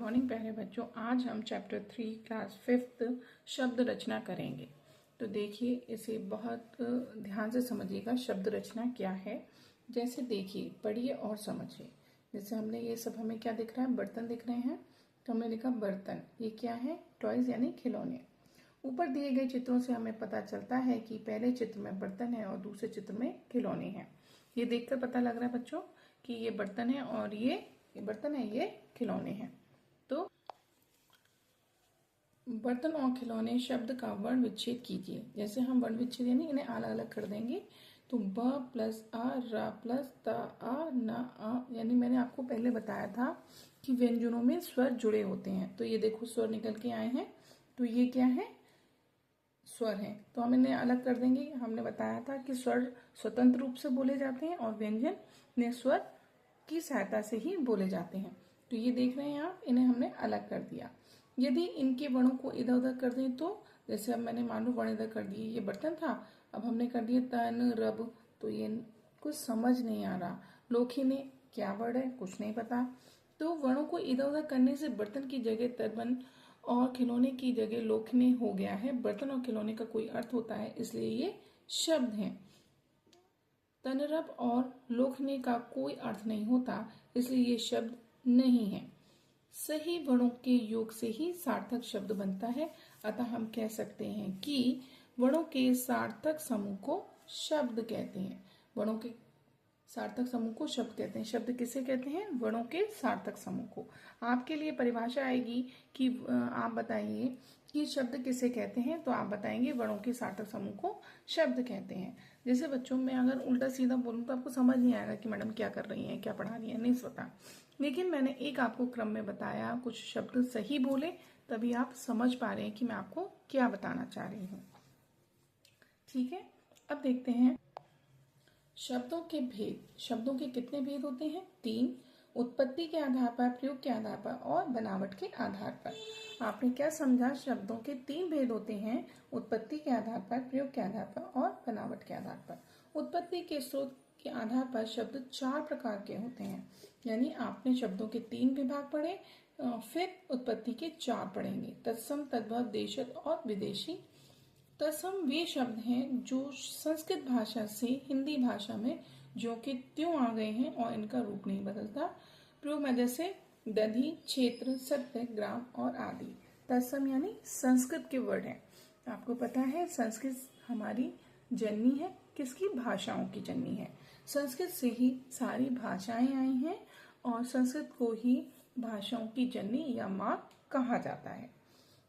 Morning प्यारे बच्चों, आज हम चैप्टर 3 क्लास 5th शब्द रचना करेंगे। तो देखिए, इसे बहुत ध्यान से समझिएगा। शब्द रचना क्या है, जैसे देखिए, पढ़िए और समझिए। जैसे हमने ये सब, हमें क्या दिख रहा है, बर्तन दिख रहे हैं, तो हमने लिखा बर्तन। ये क्या है, टॉयज यानी खिलौने। ऊपर दिए गए चित्रों से हमें पता चलता है कि पहले चित्र में बर्तन है और दूसरे चित्र में खिलौने हैं। ये देखकर पता लग रहा है बच्चों कि ये बर्तन है और ये बर्तन है, ये खिलौने हैं। तो बर्तन और खिलौने शब्द का वर्ण विच्छेद कीजिए। जैसे हम वर्ण विच्छेद यानी इन्हें अलग अलग कर देंगे। तो ब प्लस आ, रा प्लस ता, आ न आ, यानी मैंने आपको पहले बताया था कि व्यंजनों में स्वर जुड़े होते हैं। तो ये देखो, स्वर निकल के आए हैं, तो ये क्या है, स्वर हैं। तो हम इन्हें अलग कर देंगे। हमने बताया था कि स्वर स्वतंत्र रूप से बोले जाते हैं और व्यंजन ने स्वर की सहायता से ही बोले जाते हैं। तो ये देख रहे हैं आप, इन्हें हमने अलग कर दिया। यदि इनके वर्णों को इधर उधर कर दें, तो जैसे अब मैंने मान लो वर्ण इधर कर दिए, ये बर्तन था, अब हमने कर दिए तन रब, तो ये कुछ समझ नहीं आ रहा। लोखी ने क्या वर्ड है, कुछ नहीं पता। तो वर्णों को इधर उधर करने से बर्तन की जगह तर्बन और खिलौने की जगह लोखने हो गया है। बर्तन और खिलौने का कोई अर्थ होता है, इसलिए ये शब्द हैं। तनरब और लोखने का कोई अर्थ नहीं होता, इसलिए ये शब्द नहीं है। सही वर्णों के योग से ही सार्थक शब्द बनता है। अतः हम कह सकते हैं कि वर्णों के सार्थक समूह को शब्द कहते हैं। वर्णों के सार्थक समूह को शब्द कहते हैं। शब्द किसे कहते हैं, वर्णों के सार्थक समूह को। आपके लिए परिभाषा आएगी कि आप बताइए कि शब्द किसे कहते हैं, तो आप बताएंगे वर्णों के सार्थक समूह को शब्द कहते हैं। जैसे बच्चों, मैं अगर उल्टा सीधा बोलूं तो आपको समझ नहीं आएगा कि मैडम क्या कर रही हैं, क्या पढ़ा रही हैं, नहीं पता। लेकिन मैंने एक आपको क्रम में बताया, कुछ शब्द सही बोले, तभी आप समझ पा रहे हैं कि मैं आपको क्या बताना चाह रही हूँ। ठीक है, अब देखते हैं शब्दों के भेद। शब्दों के कितने भेद होते हैं, 3। उत्पत्ति के आधार पर, प्रयोग के आधार पर और बनावट के आधार पर। आपने क्या समझा, शब्दों के 3 भेद होते हैं, उत्पत्ति के आधार पर, प्रयोग के आधार पर और बनावट के आधार पर। उत्पत्ति के स्रोत के आधार पर शब्द 4 प्रकार के होते हैं। यानी आपने शब्दों के 3 विभाग पढ़े, फिर उत्पत्ति के 4 पढ़ेंगे, तत्सम, तद्भव, देशज और विदेशी। तत्सम वे शब्द हैं जो संस्कृत भाषा से हिंदी भाषा में जो कि त्यों आ गए हैं और इनका रूप नहीं बदलता। प्रयोग में जैसे दधि, क्षेत्र, सत्य, ग्राम और आदि। तत्सम यानी संस्कृत के वर्ड हैं। आपको पता है संस्कृत हमारी जननी है, किसकी, भाषाओं की जननी है। संस्कृत से ही सारी भाषाएं आई हैं और संस्कृत को ही भाषाओं की जननी या माँ कहा जाता है।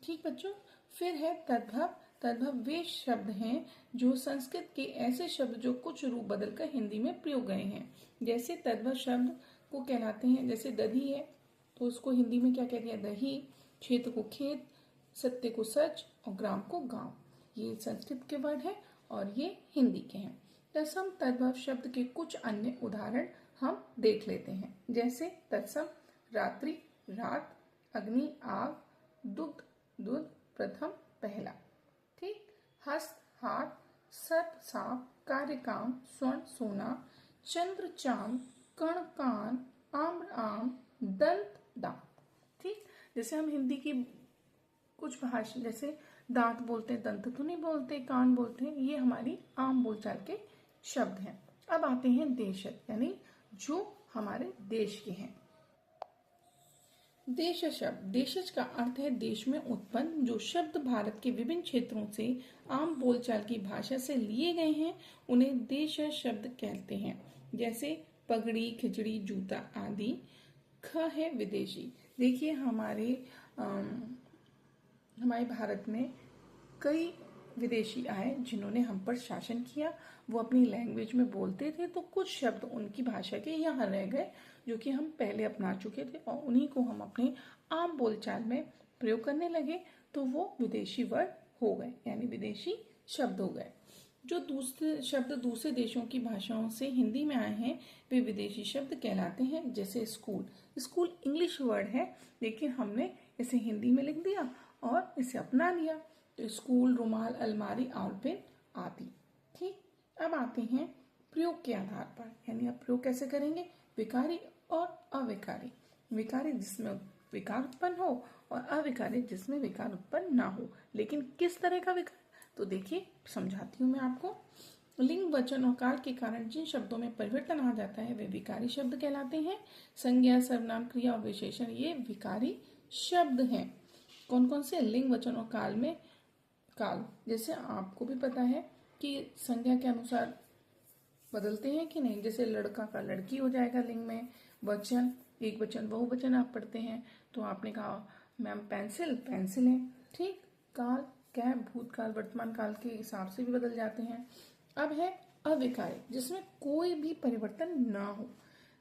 ठीक बच्चों, फिर है तद्भव। तद्भव वे शब्द हैं जो संस्कृत के ऐसे शब्द जो कुछ रूप बदलकर हिंदी में प्रयोग गए हैं। जैसे तद्भव शब्द को कहलाते हैं, जैसे दधी है तो उसको हिंदी में क्या कह दिया, दही। क्षेत्र को खेत, सत्य को सच और ग्राम को गांव। ये संस्कृत के वर्ड है और ये हिंदी के हैं। तत्सम तद्भव शब्द के कुछ अन्य उदाहरण हम देख लेते हैं। जैसे तत्सम रात्रि, रात, अग्नि, आग, दुग्ध, दूध, प्रथम, पहला। ठीक। हस्त, हाथ, सर्प, सांप, कार्य, काम, स्वर्ण, सोना, चंद्र, चांद, कण, कान, आम्र, आम, दंत, दांत। ठीक। जैसे हम हिंदी की कुछ भाषा, जैसे दांत बोलते हैं, दंत तो नहीं बोलते, कान बोलते हैं, ये हमारी आम बोलचाल के शब्द हैं। अब आते हैं देशज, यानी जो हमारे देश के हैं। देशज शब्द, देशज का अर्थ है देश में उत्पन्न। जो शब्द भारत के विभिन्न क्षेत्रों से आम बोलचाल की भाषा से लिए गए हैं, उन्हें देशज शब्द कहते हैं। जैसे पगड़ी, खिचड़ी, जूता आदि। ख है विदेशी। देखिए, हमारे भारत में कई विदेशी आए जिन्होंने हम पर शासन किया। वो अपनी लैंग्वेज में बोलते थे, तो कुछ शब्द उनकी भाषा के यहाँ रह गए जो कि हम पहले अपना चुके थे और उन्हीं को हम अपने आम बोलचाल में प्रयोग करने लगे, तो वो विदेशी वर्ड हो गए, यानी विदेशी शब्द हो गए। जो दूसरे शब्द दूसरे देशों की भाषाओं से हिंदी में आए हैं, वे विदेशी शब्द कहलाते हैं। जैसे स्कूल, स्कूल इंग्लिश वर्ड है, लेकिन हमने इसे हिंदी में लिख दिया और इसे अपना लिया। तो स्कूल, रुमाल, अलमारी, आउलपेन आदि। ठीक। अब आते हैं प्रयोग के आधार पर, यानी अब प्रयोग कैसे करेंगे, विकारी और अविकारी। विकारी जिसमें विकार उत्पन्न हो और अविकारी जिसमें विकार उत्पन्न ना हो। लेकिन किस तरह का विकार, तो देखिए समझाती हूँ मैं आपको। लिंग वचन और काल के कारण जिन शब्दों में परिवर्तन आ जाता है वे विकारी शब्द कहलाते हैं। संज्ञा, सर्वनाम, क्रिया और विशेषण ये विकारी शब्द हैं। कौन कौन से? लिंग, वचन और काल में काल, जैसे आपको भी पता है कि संज्ञा के अनुसार बदलते हैं कि नहीं। जैसे लड़का का लड़की हो जाएगा लिंग में। वचन, एक वचन बहुवचन आप पढ़ते हैं तो आपने कहा मैम पेंसिल, पेंसिल है। ठीक। काल, कैब, भूतकाल, वर्तमान काल के हिसाब से भी बदल जाते हैं। अब है अविकारी, जिसमें कोई भी परिवर्तन ना हो।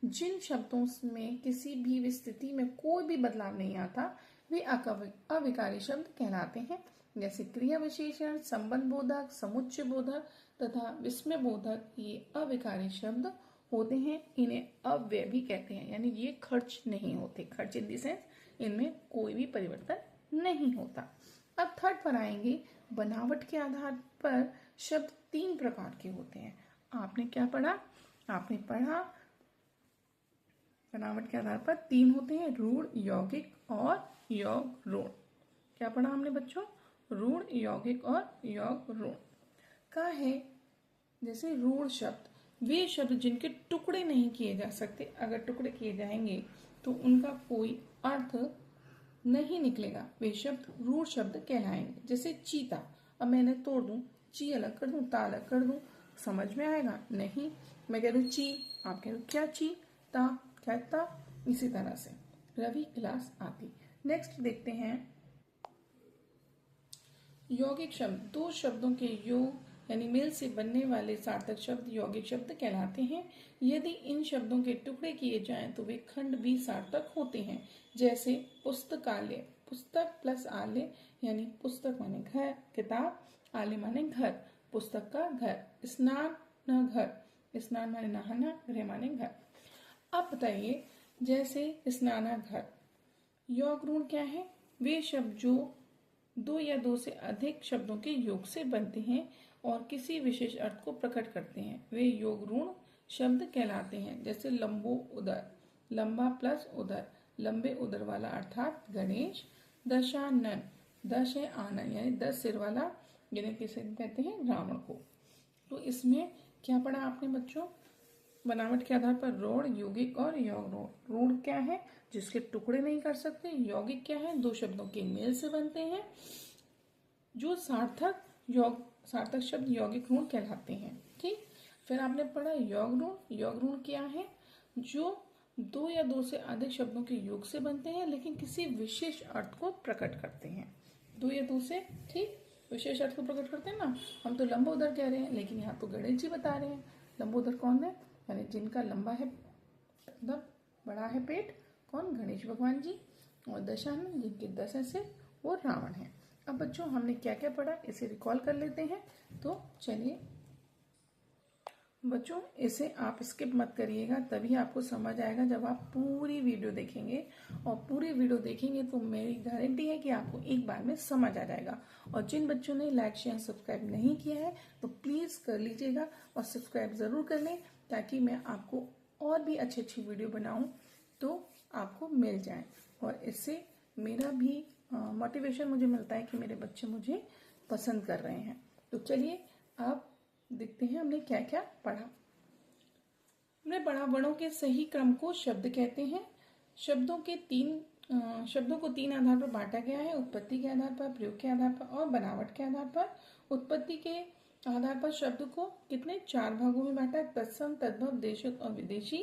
जिन शब्दों में किसी भी स्थिति में कोई भी बदलाव नहीं आता वे अविकारी शब्द कहलाते हैं। जैसे क्रिया विशेषण, संबंध बोधक, समुच्चय बोधक तथा विस्मय बोधक ये अविकारी शब्द होते हैं। इन्हें अव्यय भी कहते हैं, यानी ये खर्च नहीं होते। खर्च इन द सेंस इनमें कोई भी परिवर्तन नहीं होता। अब थर्ड पर आएंगे। बनावट के आधार पर शब्द 3 प्रकार के होते हैं। आपने क्या पढ़ा? आपने पढ़ा बनावट के आधार पर 3 होते हैं, रूढ़, यौगिक और योग ऋण। क्या पढ़ा हमने बच्चों? रूढ़, यौगिक और योग ऋण का है। जैसे रूढ़ शब्द, वे शब्द जिनके टुकड़े नहीं किए जा सकते, अगर टुकड़े किए जाएंगे तो उनका कोई अर्थ नहीं निकलेगा, वे शब्द रूढ़ शब्द कहलाएंगे। जैसे चीता, अब मैंने तोड़ दूं, ची अलग कर दूं, ता अलग कर दूं, समझ में आएगा? नहीं। मैं कह दूं ची, आप कह दो क्या ची, ता क्या ता, इसी तरह से। रवि क्लास आती। नेक्स्ट देखते हैं यौगिक शब्द। 2 शब्दों के योग यानी मेल से बनने वाले सार्थक शब्द यौगिक शब्द कहलाते हैं। यदि इन शब्दों के टुकड़े किए जाएं तो वे खंड भी सार्थक होते हैं। जैसे पुस्तकालय, पुस्तक प्लस आलय यानी पुस्तक माने घर, किताब, आलय माने घर, पुस्तक का घर। स्नान न घर, स्नान माने नहाना, गृह माने घर। अब बताइए जैसे स्नानाघर, योग ऋण क्या है? वे शब्द जो 2 या 2 से अधिक शब्दों के योग से बनते हैं और किसी विशेष अर्थ को प्रकट करते हैं, वे योग ऋण शब्द कहलाते हैं। जैसे लंबो उदर, लंबा प्लस उदर, लंबे उदर वाला अर्थात गणेश। दशानन, दश है आनन यानी 10 सिर वाला, जिन्हें किसे कहते हैं? रावण को। तो इसमें क्या पढ़ा आपने बच्चों? बनावट के आधार पर रूढ़, यौगिक और योग ऋण। रूढ़ क्या है? जिसके टुकड़े नहीं कर सकते। यौगिक क्या है? 2 शब्दों के मेल से बनते हैं। जो सार्थक शब्द यौगिक ऋण कहलाते हैं। ठीक। फिर आपने पढ़ा योग ऋण। योग ऋण क्या है? जो 2 या 2 से अधिक शब्दों के योग से बनते हैं लेकिन किसी विशेष अर्थ को प्रकट करते हैं। 2 या 2 से, ठीक, विशेष अर्थ को प्रकट करते हैं ना। हम तो लंबोदर कह रहे हैं लेकिन यहाँ तो गणेश जी बता रहे हैं। लंबोदर कौन है? यानी जिनका लंबा है, मतलब बड़ा है पेट, कौन? गणेश भगवान जी। और दशानन, जिनके 10 ऐसे, वो रावण है। अब बच्चों हमने क्या क्या पढ़ा इसे रिकॉल कर लेते हैं। तो चलिए बच्चों, इसे आप स्किप मत करिएगा, तभी आपको समझ आएगा जब आप पूरी वीडियो देखेंगे। और पूरी वीडियो देखेंगे तो मेरी गारंटी है कि आपको एक बार में समझ आ जाएगा। और जिन बच्चों ने लाइक शेयर सब्सक्राइब नहीं किया है तो प्लीज़ कर लीजिएगा और सब्सक्राइब ज़रूर कर लें, ताकि मैं आपको और भी अच्छी अच्छी वीडियो बनाऊँ तो आपको मिल जाए। और इससे मेरा भी मोटिवेशन मुझे मिलता है कि मेरे बच्चे मुझे पसंद कर रहे हैं। तो चलिए आप देखते हैं हमने क्या क्या पढ़ा। हमने पढ़ा वर्णों के सही क्रम को शब्द कहते हैं। शब्दों को 3 आधार पर बांटा गया है। उत्पत्ति के आधार पर, प्रयोग के आधार पर और बनावट के आधार पर। उत्पत्ति के आधार पर शब्द को कितने 4 भागों में बांटा है? तत्सम, तद्भव, देशज और विदेशी।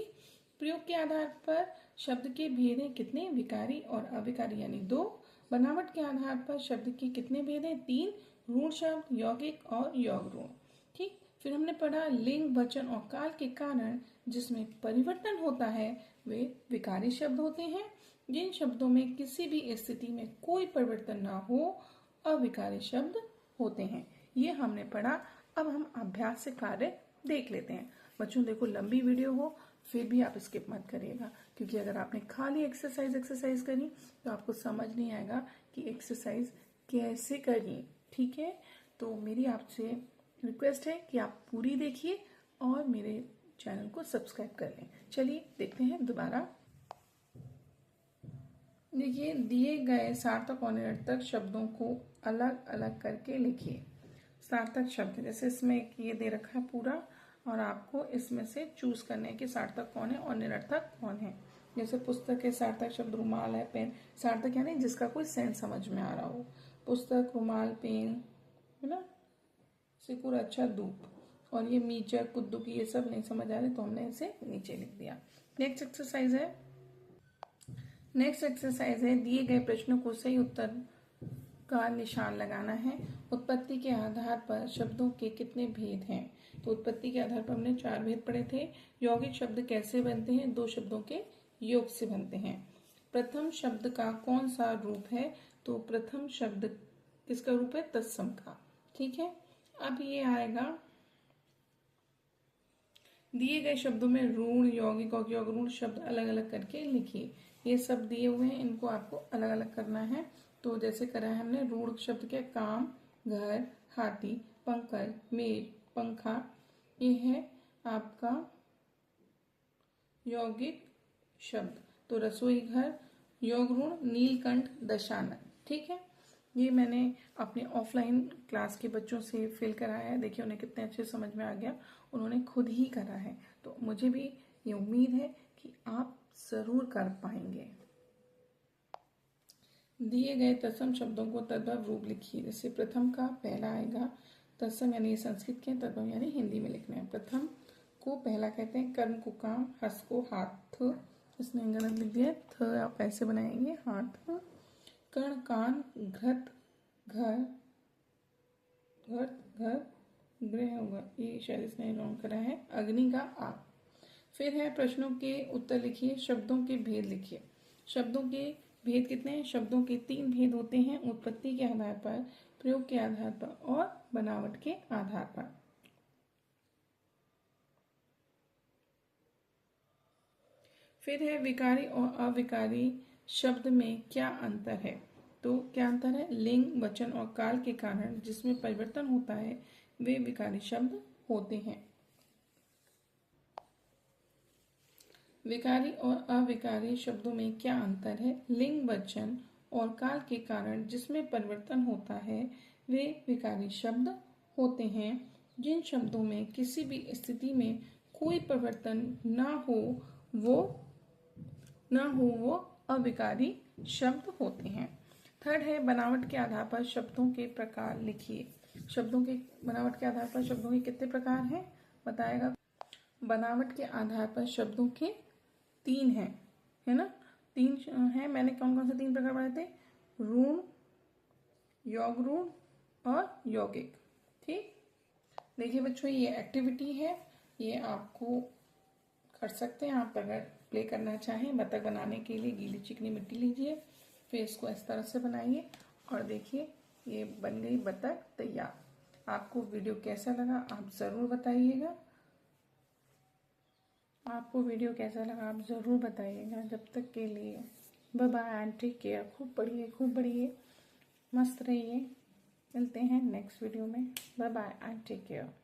प्रयोग के आधार पर शब्द के भेद हैं कितने? विकारी और अविकारी यानी 2। बनावट के आधार पर शब्द के कितने भेद हैं? 3। ऋण शब्द, यौगिक और योग ऋण। ठीक। फिर हमने पढ़ा लिंग, वचन और काल के कारण जिसमें परिवर्तन होता है वे विकारी शब्द होते हैं। जिन शब्दों में किसी भी स्थिति में कोई परिवर्तन ना हो अविकारी शब्द होते हैं। ये हमने पढ़ा। अब हम अभ्यास से कार्य देख लेते हैं। बच्चों देखो, लंबी वीडियो हो फिर भी आप स्किप मत करिएगा, क्योंकि अगर आपने खाली एक्सरसाइज करी तो आपको समझ नहीं आएगा कि एक्सरसाइज कैसे करनी। ठीक है, तो मेरी आपसे रिक्वेस्ट है कि आप पूरी देखिए और मेरे चैनल को सब्सक्राइब कर लें। चलिए देखते हैं दोबारा। देखिए, दिए गए सार्थक और निरर्थक शब्दों को अलग अलग करके लिखिए। सार्थक शब्द, जैसे इसमें एक ये दे रखा है पूरा, और आपको इसमें से चूज करना है कि सार्थक कौन है और निरर्थक कौन है। जैसे पुस्तक के सार्थक शब्द रुमाल है, पेन। सार्थक यानी जिसका कोई सेंस समझ में आ रहा हो। पुस्तक, रुमाल, पेन, है ना, सिकुड़, अच्छा, धूप। और ये मीचर, कुद्दू की, ये सब नहीं समझ आ रहे तो हमने इसे नीचे लिख दिया। नेक्स्ट एक्सरसाइज है दिए गए प्रश्नों को सही उत्तर का निशान लगाना है। उत्पत्ति के आधार पर शब्दों के कितने भेद हैं? तो उत्पत्ति के आधार पर हमने 4 भेद पढ़े थे। यौगिक शब्द कैसे बनते हैं? 2 शब्दों के योग से बनते हैं। प्रथम शब्द का कौन सा रूप है? तो प्रथम शब्द किसका रूप है? तत्सम का। ठीक है, अब ये आएगा, दिए गए शब्दों में ऋण, यौगिक और यौगऋण शब्द अलग अलग करके लिखिए। ये सब दिए हुए हैं, इनको आपको अलग अलग करना है। तो जैसे करा है हमने, ऋण शब्द के काम, घर, हाथी, पंकज, मेज, पंखा। ये है आपका यौगिक शब्द। तो रसोई घर, यौगऋण, नीलकंठ, दशानन। ठीक है, ये मैंने अपने ऑफलाइन क्लास के बच्चों से फिल कराया है। देखिए उन्हें कितने अच्छे समझ में आ गया, उन्होंने खुद ही करा है। तो मुझे भी ये उम्मीद है कि आप जरूर कर पाएंगे। दिए गए तत्सम शब्दों को तद्भव रूप लिखिए। जैसे प्रथम का पहला आएगा, तत्सम यानी संस्कृत के, तद्भव यानी हिंदी में लिखना है। प्रथम को पहला कहते हैं, कर्म को काम, हर्ष को हाथ, इसने गलत लिख दिया, थ आप ऐसे बनाएंगे, हाथ। कर्ण, कान, घृत, घर, घर, गृह होगा, ये शायद इसने रॉन्ग करा है। अग्नि का आग। फिर है प्रश्नों के उत्तर लिखिए, शब्दों के भेद लिखिए। शब्दों के भेद कितने हैं? शब्दों के 3 भेद होते हैं, उत्पत्ति के आधार पर, प्रयोग के आधार पर और बनावट के आधार पर। फिर है विकारी और अविकारी शब्द में क्या अंतर है? तो क्या अंतर है? लिंग, वचन और काल के कारण जिसमें परिवर्तन होता है वे विकारी शब्द होते हैं। विकारी और अविकारी शब्दों में क्या अंतर है? लिंग, वचन और काल के कारण जिसमें परिवर्तन होता है वे विकारी शब्द होते हैं। जिन शब्दों में किसी भी स्थिति में कोई परिवर्तन ना हो वो अविकारी शब्द होते हैं। थर्ड है बनावट के आधार पर शब्दों के प्रकार लिखिए। शब्दों के बनावट के आधार पर शब्दों के कितने प्रकार हैं बताएगा? बनावट के आधार पर शब्दों के 3 हैं, है ना? 3 हैं। मैंने कौन कौन से 3 प्रकार पढ़े थे? ऋण, यौगऋण और यौगिक। ठीक, देखिए बच्चों, ये एक्टिविटी है, ये आपको कर सकते हैं। आप अगर प्ले करना चाहें, बतख बनाने के लिए गीली चिकनी मिट्टी लीजिए, फिर इसको इस तरह से बनाइए और देखिए ये बन गई बतख तैयार। आपको वीडियो कैसा लगा आप ज़रूर बताइएगा। आप ज़रूर बताइएगा। जब तक के लिए bye bye and take care. खूब पढ़िए, मस्त रहिए। मिलते हैं नेक्स्ट वीडियो में। Bye bye and take care.